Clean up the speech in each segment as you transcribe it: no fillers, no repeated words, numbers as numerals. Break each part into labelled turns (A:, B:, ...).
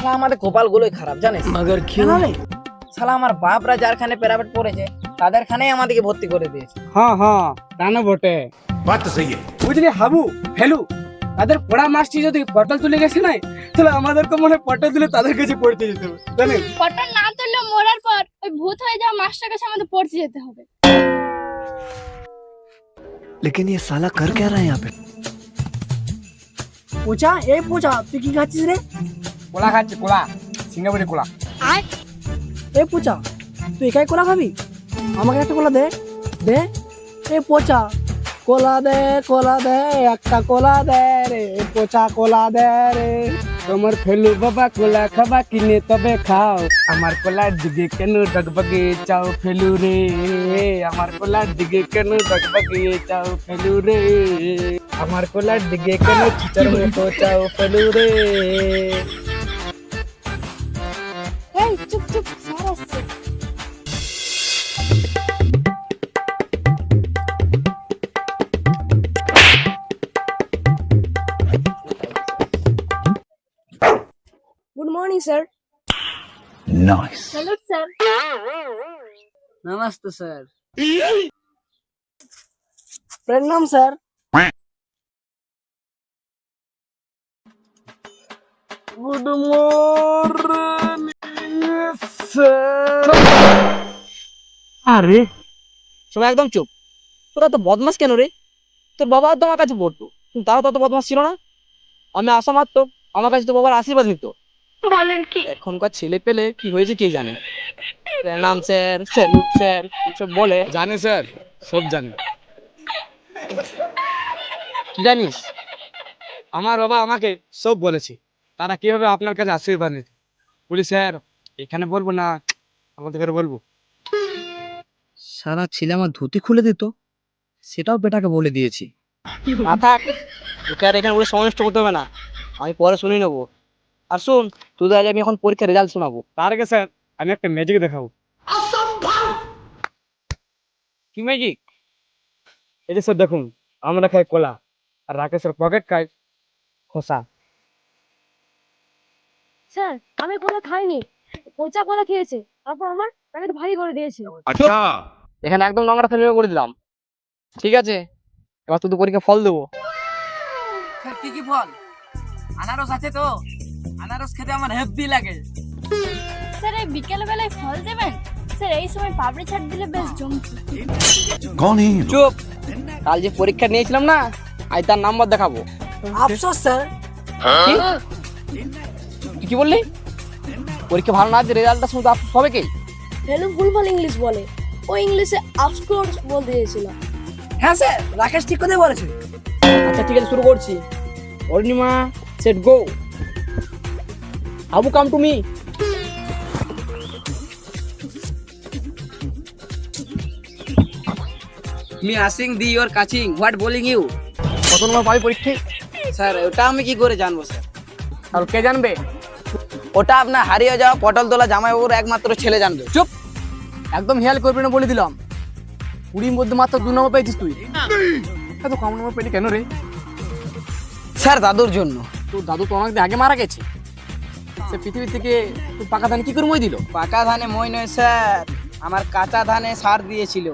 A: শালা আমাদের কপাল গুলোই খারাপ জানিস
B: मगर क्यों?
A: শালা আমার বাপরা যারখানে প্রাইভেট পড়েছে তাদের খানেই আমাদেরকে ভর্তি করে দিয়েছে।
C: হ্যাঁ হ্যাঁ তা না বটে।
D: बात तो सही है।
C: বুঝলি হাবু ফেলু তাদের পড়া মাস্টার যদি পটল তুলে গেছে না, তাহলে আমাদেরকে মনে হয় পটল তুলে তাদের কাছে পড়তে যেতে হবে জানেন।
E: পটল না তুললে মরার পর ওই ভূত হয়ে যাওয়া মাস্টার কাছে আমাদের পড়তে যেতে হবে।
B: लेकिन ये साला कर क्या रहा है यहाँ पे?
F: পোচা এই পোচা তুই কি খাচ্ছিস রে?
C: কোলা খাচ্ছে কোলা, সিঙ্গাপুরি কোলা।
F: এই পোচা তুই একাই কোলা খাবি? আমাকে একটা কোলা দে দে। এই পোচা কোলা দে একটা কোলা দে রে পোচা কোলা দে রে।
C: তোমার ফেলু বাবা কোলা খাবা কিনে তবে খাও, আমার কোলার দিকে কেন ডগবগে চাও ফেলু রে, আমার কোলার দিকে কেন ডগবগে চাও ফেলু রে, আমার কোলার দিকে কেন চিচার মতো চাও ফেলু রে।
E: এই চুপ চুপ স্যার আসছে।
F: Good morning sir.
B: Nice.
E: Salute sir.
A: Namaste sir.
F: প্রণাম স্যার।
C: Good morning sir.
A: আরে সবাই একদম চুপ। তোরা তো বদমাস কেন রে? তোর বাবা তো আমার কাছে পড়তো, কিন্তু তাও তত বদমাস ছিল না। আমি আসা মাত্র আমার কাছে তো বাবার আশীর্বাদ নিত।
E: বলেন কি?
A: এখনকার ছেলে পেলে কি হয়েছে কে জানে। প্রণাম স্যার, স্যালুট স্যার সব বলে।
C: জানে স্যার, সব জানে।
A: কি জানিস?
C: আমার বাবা আমাকে সব বলেছে তারা কিভাবে আপনার কাছে আশীর্বাদ নিতে। বলি স্যার এখানে বলবো না, আমাদের ঘরে বলবো।
B: সারা ছেলে আমার ধুতি খুলে দিত, সেটাও বেটাকে বলে দিয়েছি।
A: না থাক, তোকে আর এখানে বলে সময় নষ্ট করতে হবে না, আমি পরে শুনে নেবো। আর শোন, তোদের আজ আমি এখন পরীক্ষার রেজাল্ট শোনাবো।
C: তার আগে স্যার আমি একটা ম্যাজিক দেখাবো।
A: কি ম্যাজিক?
C: এই যে স্যার দেখুন, আমরা খাই কলা আর রাকেশের পকেট খাই খোসা।
E: স্যার আমি কোলা খাইনি, পচা কোলা খেয়েছে, তারপর আমার প্যাকেট ভারী করে দিয়েছে।
D: अच्छा।
A: এখানে একদম নোংরা ফেলে করে দিলাম। ঠিক আছে, এবার তোদের পরীক্ষা ফল দেবো। কি কি ফল? আনারস আছে তো? আনারস খেতে আমার হেভি লাগে।
E: স্যার এই বিকেল বেলায় ফল দেবেন? স্যার এই সময় পাপড়ি ছাড় দিলে বেশ জমছে।
D: कौन है ये लोग?
A: চুপ। কাল যে পরীক্ষা নিয়েছিলাম না, আজ তার নাম্বার দেখাবো।
F: আফসোস স্যার।
A: কি? তুই কি বললি? পরীক্ষা ভালো না যে রেজাল্টটা শুনতে আফসোস হবে কি?
E: ফেলু ভুলভাল ইংলিশ বলে, ও ইংলিশে আফসোস বলতে চেয়েছিল।
F: হ্যাঁ স্যার, রাকেশ ঠিক কথা বলেছে।
A: আচ্ছা ঠিক আছে, শুরু করছি। Arunima set go. Abu come to me.
G: Me asking the your coaching what bowling you.
A: কত নম্বর পাবি পরীক্ষায়?
G: স্যার ওটা আমি কি করে জানবো স্যার?
A: আর কে জানবে?
G: ওটা আপনার হারিয়ে যাওয়া পটল তোলা জামাইবাবুর একমাত্র ছেলে জানবে।
A: চুপ, একদম হেয়াল করবি না বলে দিলাম। 20 মধ্যে মাত্র 2 নম্বর পেয়েছিস তুই। এত কম নম্বর পেলি কেন রে?
G: স্যার দাদুর জন্য।
A: তোর দাদু তো অনেকদিন আগে মারা গেছে। সে পৃথিবী থেকে তোর পাকা ধান কি করে মই দিল?
G: পাকা ধানে মই নয় স্যার, আমার কাঁচা ধানে সার দিয়েছিল।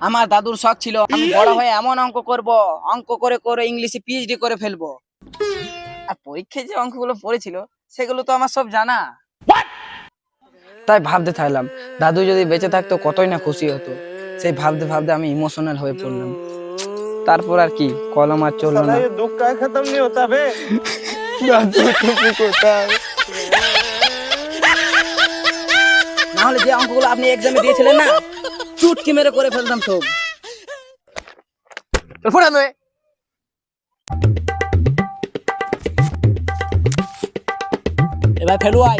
G: আমার দাদুর শখ ছিল আমি বড় হয়ে এমন অঙ্ক করব, অঙ্ক করে করে ইংলিশে পিএইচডি করে ফেলবো। আর পরীক্ষায় যে অঙ্কগুলো পড়েছিল সেগুলো তো আমার সব জানা। তাই ভাবতে থাকলাম দাদু যদি বেঁচে থাকতো কতই না খুশি হতো। সেই ভাবতে ভাবতে আমি ইমোশনাল হয়ে পড়লাম। তারপর আর কি, কলম আর চললো না। নাহলে যে অঙ্কগুলো আপনি এক্সামে দিয়েছিলেন না, চুটকি মেরে করে ফেলতাম সব।
A: ফোড়ানো এবার ফেলু আই।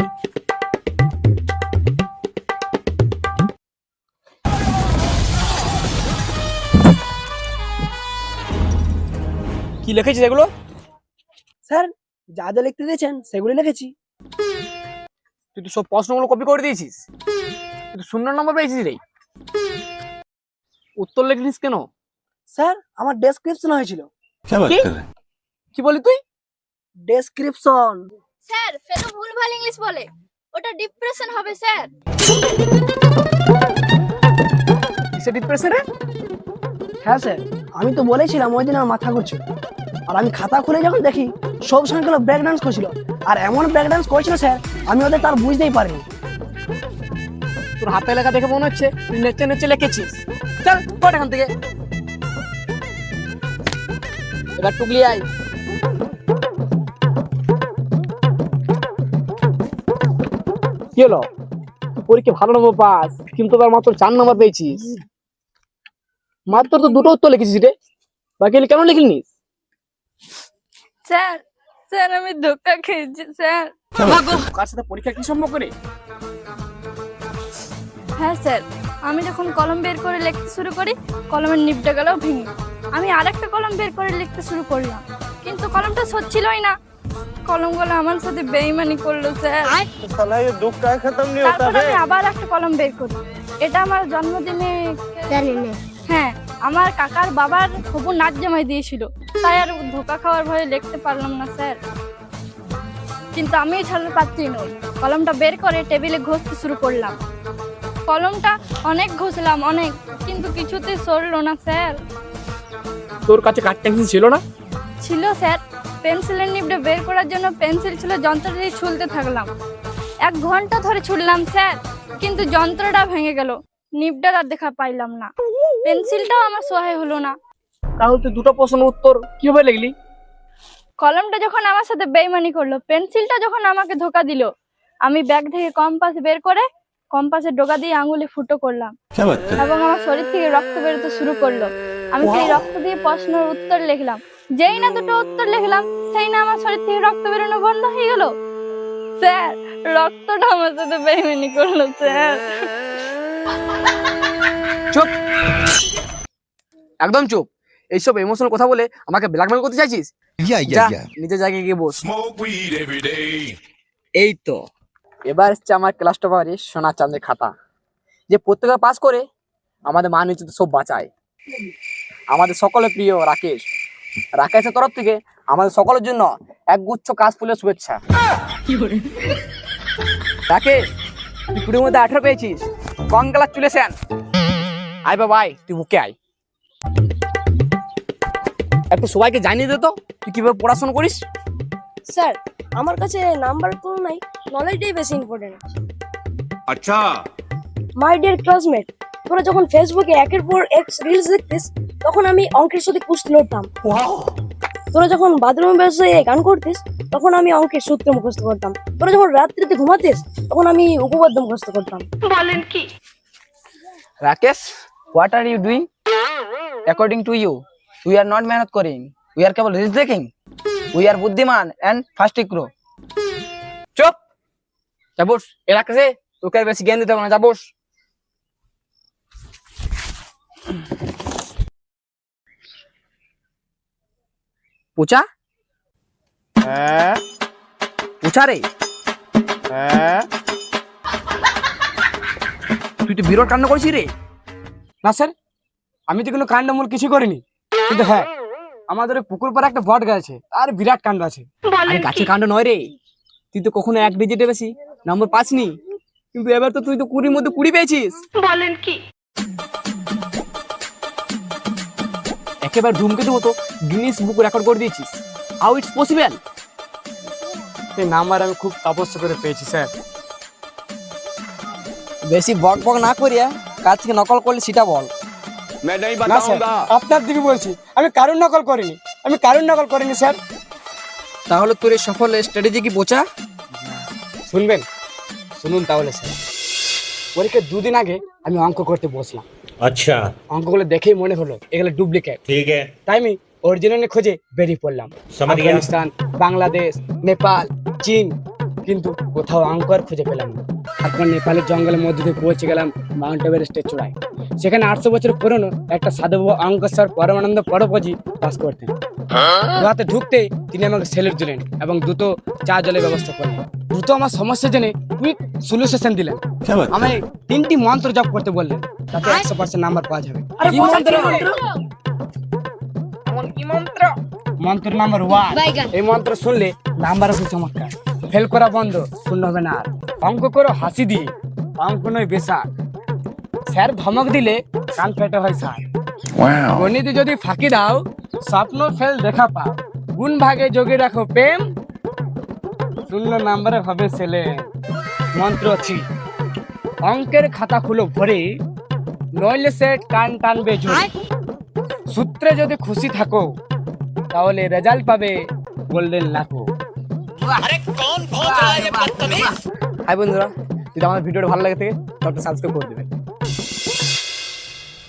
A: কি লিখেছিস এগুলো?
F: স্যার যা যা লিখতে দিয়েছেন সেগুলি লিখেছি।
A: তুই তো সব প্রশ্নগুলো কপি করে দিয়েছিস। তুই তো 0 নম্বর পেয়েছিস রে। উত্তর লিখলিস কেন?
F: স্যার আমার ডেসক্রিপশন হয়েছিল।
D: क्या बात
A: কি?
D: कर रहे हैं?
A: কি বলি তুই?
F: ডেসক্রিপশন
E: স্যার ফেলু ভুলভাল ইংলিশ বলে, ওটা ডিপ্রেশন হবে স্যার।
C: সে ডিপ্রেশনে?
F: হ্যাঁ স্যার, আমি তো বলেছিলাম ওই দিন আমার মাথা ঘুরছিল, আর আমি খাতা খুলে যখন দেখি সব সংখ্যাগুলো ব্রেক ডান্স করছিল, আর এমন ব্রেক ডান্স করছিল স্যার, আমি ওদের তার বুঝতেই পারিনি।
A: তোর হাতে লেখা দেখে মনে হচ্ছে তুই নেচে নেচে লিখেছিস। চল পড় এখান থেকে। এবার টুকলি আয়।
C: কি হলো? পরীক্ষা ভালো নম্বর পাস, কিন্তু তার মাত্র 4 নম্বর পেয়েছিস। মাত্র তো 2টো উত্তর লিখেছিস রে, বাকি কেন লিখলিনি?
E: স্যার স্যার আমি ধোকা খেয়েছি স্যার।
C: কার সাথে পরীক্ষা কি সম্ভব করে?
E: হ্যাঁ স্যার, আমি যখন কলম বের করে লিখতে শুরু করি, কলমের নিবটা গেল ভেঙে। আমি আরেকটা কলম বের করে লিখতে শুরু করলাম, কিন্তু কলমটা সচ্ছিলই না। কলমগুলো আমার সাথে বেইমানি করলো স্যার। তারপর আমি আবার একটা কলম বের করি। এটা আমার জন্মদিনে হ্যাঁ আমার কাকার বাবার হবু নাচ জামাই দিয়েছিল, তাই আর ধোকা খাওয়ার ভয়ে লিখতে পারলাম না স্যার। কিন্তু আমি ছাড়তে পারছি না, কলমটা বের করে টেবিলে ঘষতে শুরু করলাম। কলমটা অনেক ঘষলাম অনেক, কিন্তু কিছুতেই সরলো না স্যার।
C: তোর কাছে কাট পেন্সিল ছিল না?
E: ছিল স্যার, পেন্সিলের নিবটা বের করার জন্য পেন্সিল ছিল, যন্ত্র দিয়ে ছুলতে থাকলাম। 1 ঘন্টা ধরে ছুললাম স্যার, কিন্তু যন্ত্রটা ভেঙে গেল, নিবটা আর দেখা পাইলাম না। পেন্সিলটাও আমার সহায় হলো না।
C: তাহলে তুই 2টো প্রশ্নের উত্তর কিভাবে লিখলি?
E: কলমটা যখন আমার সাথে বেইমানি করলো, পেন্সিলটা যখন আমাকে ধোকা দিল, আমি ব্যাগ থেকে কম্পাস বের করে কম্পাসের ডগা দিয়ে আঙুলে ফুটো করলাম এবং আমার শরীর থেকে রক্ত বেরোতে শুরু করলো। আমি সেই রক্ত দিয়ে প্রশ্নের উত্তর লিখলাম। যেই না 2টো উত্তর লিখলাম, সেই না আমার শরীর থেকে রক্ত বেরোনো বন্ধ হয়ে গেল। স্যার রক্তটা আমার সাথে বেইমানি করলো স্যার।
A: চুপ, একদম চুপ। এইসব ইমোশনাল কথা বলে আমাকে ব্ল্যাকমেল করতে চাইছিস? যা, নিজের জায়গায় গিয়ে বস।
D: Smoke weed every day.
A: এই তো এবার এসছে আমার ক্লাস টপারের সোনা চাঁদের খাতা, যে প্রত্যেকটা পাস করে আমাদের মান ইজ্জত সব বাঁচায়। আমাদের সকলের প্রিয় রাকেশ। রাকেশের তরফ থেকে আমাদের সকলের জন্য একগুচ্ছ কাশফুলের শুভেচ্ছা। রাকেশ, তুই 20 মধ্যে 18 পেয়েছিস, কংগ্রাচুলেশন। আয় বাবা আয়, তুই বুকে আয়। একটু সবাইকে জানিয়ে দে তো তুই কিভাবে পড়াশোনা করিস।
F: স্যার আমার কাছে নাম্বার তো নাই, নলেজটাই বেশি ইম্পর্টেন্ট।
D: अच्छा
F: মাই ডিয়ার ক্লাসমেট, তোরা যখন ফেসবুকে একের পর এক রিলস দেখতিস, তখন আমি অঙ্কের সাথে কুস্তি লড়তাম। তোরা যখন বাথরুমে বসে গান করতিস, তখন আমি অঙ্কের সূত্র মুখস্থ করতাম। তোরা যখন রাত্রিতে ঘুমাতিস, তখন আমি উপপাদ্য মুখস্থ করতাম।
G: Rakesh, what are you doing? According to you, we are not mehnat করিং, we are কেবল রিলস দেখিং, we are বুদ্ধিমান and ফাস্ট গ্রো।
A: চুপ, যা বস। এর কাছে তোকে আর বেশি জ্ঞান দিতে হবে না, যা বস। পুচা পুচা রে, তুই তো বিরাট কাণ্ড করেছিস রে।
C: না স্যার, আমি তো কোনো কাণ্ডমূল কিছু করিনি, কিন্তু হ্যাঁ আমাদের ওই পুকুর পাড়ে একটা বট গাছ আছে, আর বিরাট কাণ্ড আছে।
A: আরে গাছের কাণ্ড নয় রে, তুই তো কখনো 1 ডিজিটে বেশি নম্বর পাসনি, কিন্তু এবার তো তুই তো 20 মধ্যে 20 পেয়েছিস। বলেন কি? একেবারে ধুমকেতু মতো গিনিস বুক রেকর্ড করে দিয়েছিস। How it's possible?
C: এই নাম্বার আমি খুব তপস্যা করে পেয়েছি স্যার।
G: বেশি বক বক না করিয়া কাজ থেকে নকল করলে সেটা বল।
D: मैं नहीं
C: না স্যার, আপনার দিকে বলছি, আমি কারুর নকল করিনি, আমি কারুর নকল করিনি স্যার।
A: তাহলে তোর এই সফল স্ট্র্যাটেজি কি বোঝা?
C: শুনবেন? শুনুন তাহলে স্যার। পরীক্ষার 2 দিন আগে আমি অঙ্ক করতে বসলাম।
H: अच्छा
C: অঙ্কগুলো দেখেই মনে হলো এগুলো ডুপ্লিকেট,
H: ठीक है
C: তাই আমি অরিজিনাল খোঁজে বেরিয়ে পড়লাম।
H: समझ गया
C: আফগানিস্তান, বাংলাদেশ, নেপাল, চীন, কিন্তু কোথাও অঙ্ক আর খুঁজে পেলাম না। তারপর নেপালের জঙ্গলের মধ্যে দিয়ে পৌঁছে গেলাম মাউন্ট এভারেস্টের চূড়ায়। সেখানে 800 বছর পুরনো একটা সাধু অঙ্ক স্যার পরমানন্দ পরপজি বাস করতেন। গুহাতে ঢুকতেই তিনি আমাকে সেলুট দিলেন এবং দ্রুত চা জলের ব্যবস্থা করলেন। দ্রুত আমার সমস্যা জেনে কুইক সলিউশন দিলেন। আমায় 3টি মন্ত্র জপ করতে বললেন, তাতে 100% নাম্বার পাওয়া যাবে। কি মন্ত্র? মন্ত্র নাম্বার 1। এই মন্ত্র শুনলে নাম্বার হবে চমৎকার। ফেল করা বন্ধ, শূন্য হবে না আর। অঙ্ক করো হাসি দিয়ে, অঙ্ক নয় বেশা। স্যার ধমক দিলে কান ফেটে হয় স্যার। গণিতে যদি ফাঁকি দাও, স্বপ্ন ফেল দেখা পাও। গুণ ভাগে যোগে রাখো প্রেম, শূন্য নাম্বারে হবে ছেলে। মন্ত্র ছি, অঙ্কের খাতা খুলো ভরে, নইলে সে কান টানবে জোরে। সূত্রে যদি খুশি থাকো, তাহলে রেজাল্ট পাবে গোল্ডেন লাখো।
A: হাই বন্ধুরা, যদি আমাদের ভিডিওটা ভালো লাগে থাকে তাহলে সাবস্ক্রাইব করে দেবেন।